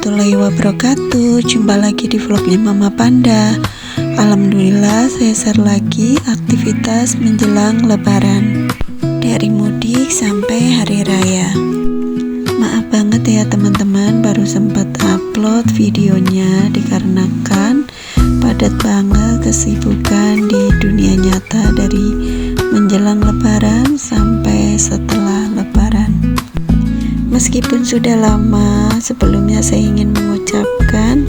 warahmatullahi wabarakatuh. Jumpa lagi di vlognya Mama Panda. Alhamdulillah saya share lagi aktivitas menjelang lebaran, dari mudik sampai hari raya. Maaf banget ya teman-teman, baru sempat upload videonya dikarenakan padat banget kesibukan di dunia nyata, dari menjelang lebaran sampai setelah lebaran. Meskipun sudah lama, sebelumnya saya ingin mengucapkan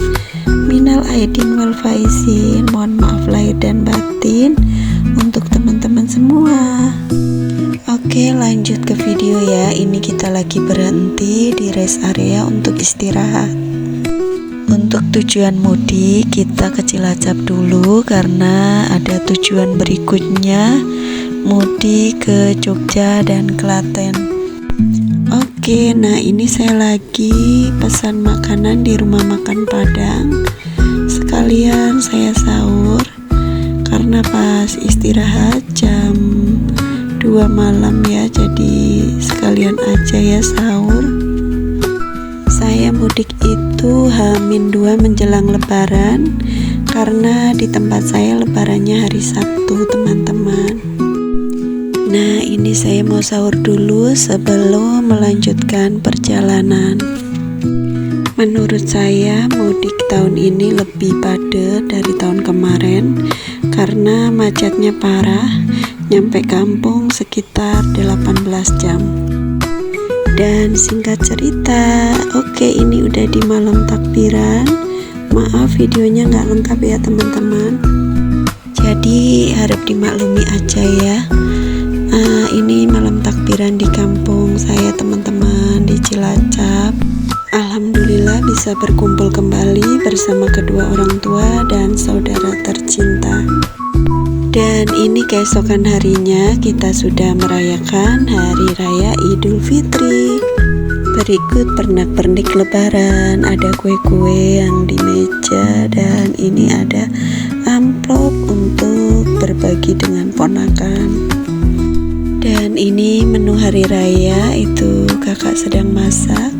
minal aidin wal faizin, mohon maaf lahir dan batin untuk teman-teman semua. Oke, lanjut ke video ya. Ini kita lagi berhenti di rest area untuk istirahat. Untuk tujuan mudik kita ke Cilacap dulu karena ada tujuan berikutnya, mudik ke Jogja dan Klaten. Oke, nah ini saya lagi pesan makanan di rumah makan Padang. Sekalian saya sahur karena pas istirahat jam 2 malam ya, jadi sekalian aja ya sahur. Saya mudik itu H-2 menjelang lebaran, karena di tempat saya lebarannya hari Sabtu teman-teman. Nah ini saya mau sahur dulu sebelum melanjutkan perjalanan. Menurut saya mudik tahun ini lebih padat dari tahun kemarin karena macetnya parah, nyampe kampung sekitar 18 jam. Dan singkat cerita, oke ini udah di malam takbiran. Maaf videonya nggak lengkap ya teman-teman, jadi harap dimaklumi aja ya. Ini malam takbiran di kampung saya teman-teman, di Cilacap. Alhamdulillah bisa berkumpul kembali bersama kedua orang tua dan saudara tercinta. Dan ini keesokan harinya kita sudah merayakan Hari Raya Idul Fitri. Berikut pernak-pernik lebaran, ada kue-kue yang di meja, dan ini ada amplop untuk berbagi dengan ponakan. Dan ini menu hari raya, itu kakak sedang masak.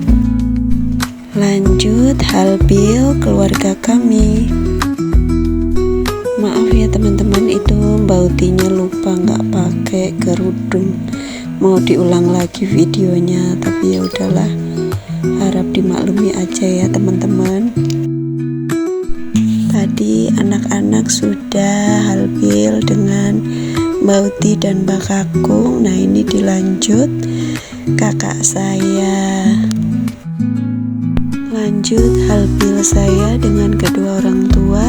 Lanjut halbil keluarga kami. Maaf ya teman-teman, itu Mbak Utinya lupa nggak pakai kerudung. Mau diulang lagi videonya, tapi ya udahlah, harap dimaklumi aja ya teman-teman. Tadi anak-anak sudah halbil dengan Mbak Uti dan Mbak Kakung. Nah ini dilanjut kakak saya. Lanjut halbil saya dengan kedua orang tua,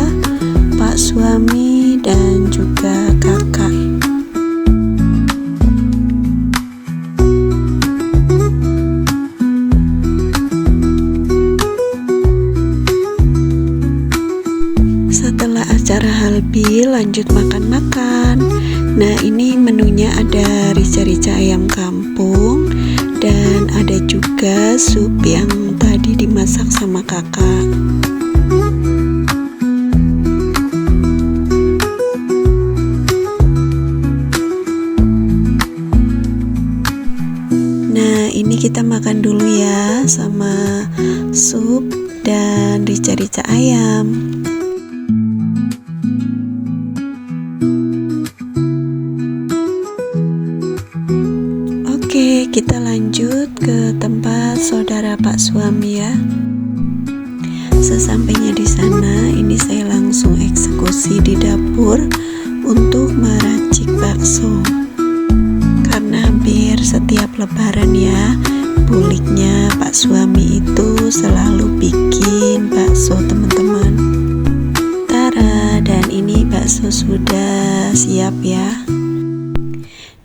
Pak suami dan juga kakak. Setelah acara halbil lanjut makan-makan. Nah ini menunya ada rica-rica ayam kampung, dan ada juga sup yang tadi dimasak sama kakak. Nah ini kita makan dulu ya sama sup dan rica-rica ayam. Oke, kita lanjut ke tempat saudara Pak suami ya. Sesampainya di sana, ini saya langsung eksekusi di dapur untuk meracik bakso. Karena hampir setiap lebaran ya, buliknya Pak suami itu selalu bikin bakso teman-teman. Tara, dan ini bakso sudah siap ya.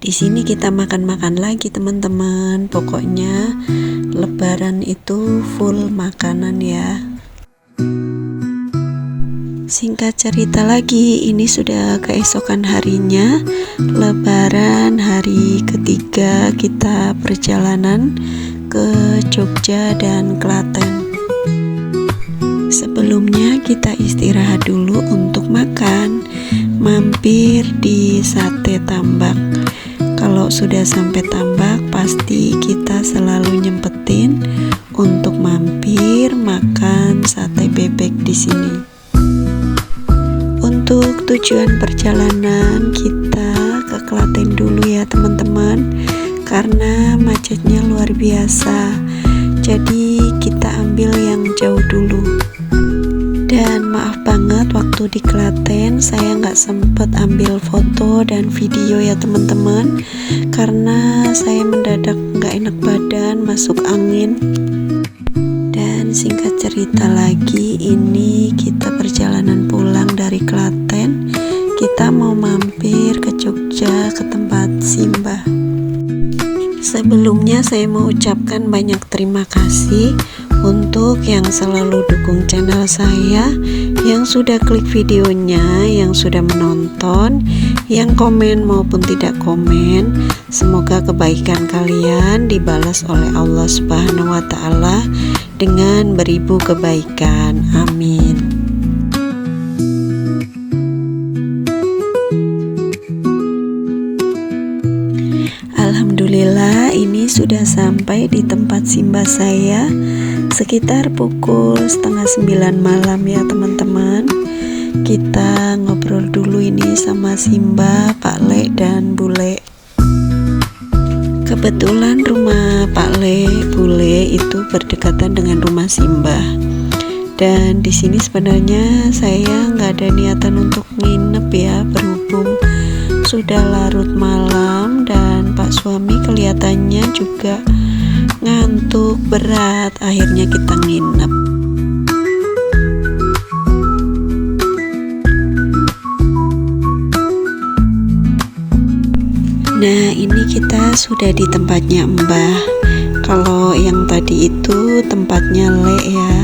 Di sini kita makan-makan lagi teman-teman. Pokoknya lebaran itu full makanan ya. Singkat cerita lagi, ini sudah keesokan harinya, lebaran hari ketiga kita perjalanan ke Jogja dan Klaten. Sebelumnya kita istirahat dulu untuk makan, mampir di Sate Tambak. Kalau sudah sampai Tambak pasti kita selalu nyempetin untuk mampir mampir makan sate bebek di sini. Untuk tujuan perjalanan kita ke Klaten dulu ya teman-teman, karena macetnya luar biasa. Jadi kita ambil yang jauh dulu. Dan maaf banget waktu di Klaten saya nggak sempet ambil foto dan video ya teman-teman, karena saya mendadak nggak enak badan, masuk angin. Dan singkat cerita lagi, ini kita perjalanan pulang dari Klaten. Kita mau mampir ke Jogja ke tempat Simbah. Sebelumnya saya mau ucapkan banyak terima kasih untuk yang selalu dukung channel saya, yang sudah klik videonya, yang sudah menonton, yang komen maupun tidak komen. Semoga kebaikan kalian dibalas oleh Allah Subhanahu wa Ta'ala dengan beribu kebaikan. Amin. Alhamdulillah, ini sudah sampai di tempat Simbah saya sekitar pukul 8:30 malam ya teman-teman. Kita ngobrol dulu ini sama Simbah, Pak Le dan Bule. Kebetulan rumah Pak Le, Bule itu berdekatan dengan rumah Simbah. Dan di sini sebenarnya saya nggak ada niatan untuk nginep ya, berhubung sudah larut malam dan Pak suami kelihatannya juga ngantuk berat. Akhirnya kita nginep. Nah, ini kita sudah di tempatnya Mbah. Kalau yang tadi itu tempatnya Le ya,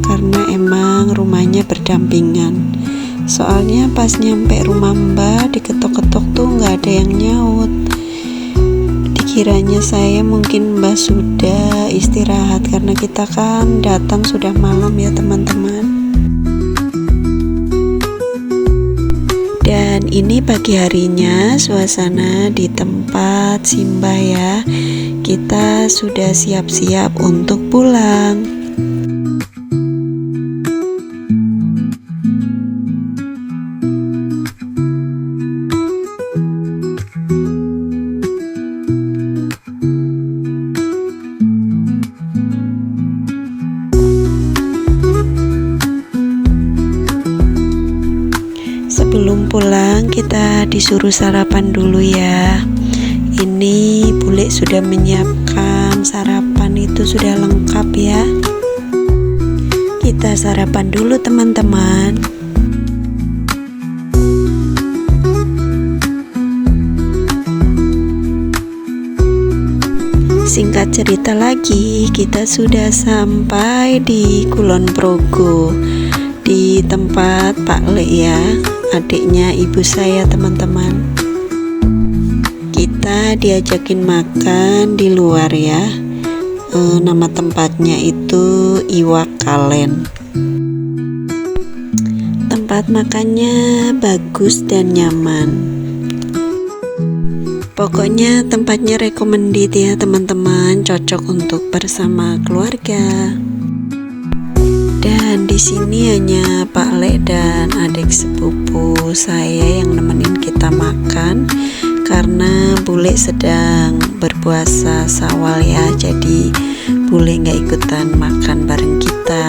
karena emang rumahnya berdampingan. Soalnya pas nyampe rumah Mbah diketok-ketok tuh nggak ada yang nyaut. Dikiranya saya mungkin Mbah sudah istirahat, karena kita kan datang sudah malam ya teman-teman. Dan ini pagi harinya suasana di tempat Simbah ya. Kita sudah siap-siap untuk pulang. Sebelum pulang kita disuruh sarapan dulu ya. Ini Bule sudah menyiapkan sarapan, itu sudah lengkap ya. Kita sarapan dulu teman-teman. Singkat cerita lagi, kita sudah sampai di Kulon Progo, di tempat Pak Le ya, adiknya ibu saya teman-teman. Kita diajakin makan di luar ya. Nama tempatnya itu Iwak Kalen. Tempat makannya bagus dan nyaman. Pokoknya tempatnya recommended ya teman-teman, cocok untuk bersama keluarga. Dan di sini hanya Pak Le dan adik sepupu saya yang nemenin kita makan, karena Bule sedang berpuasa Syawal ya, jadi Bule nggak ikutan makan bareng kita.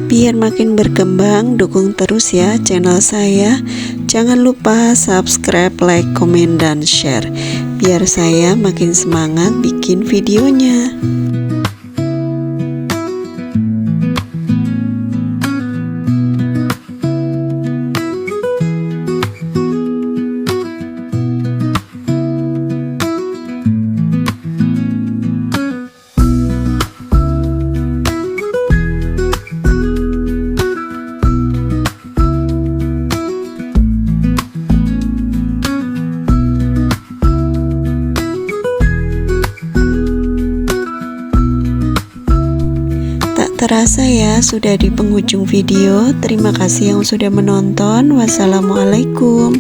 Biar makin berkembang, dukung terus ya channel saya. Jangan lupa subscribe, like, komen, dan share, biar saya makin semangat bikin videonya. terasa ya sudah di penghujung video. Terima kasih yang sudah menonton. Wassalamualaikum.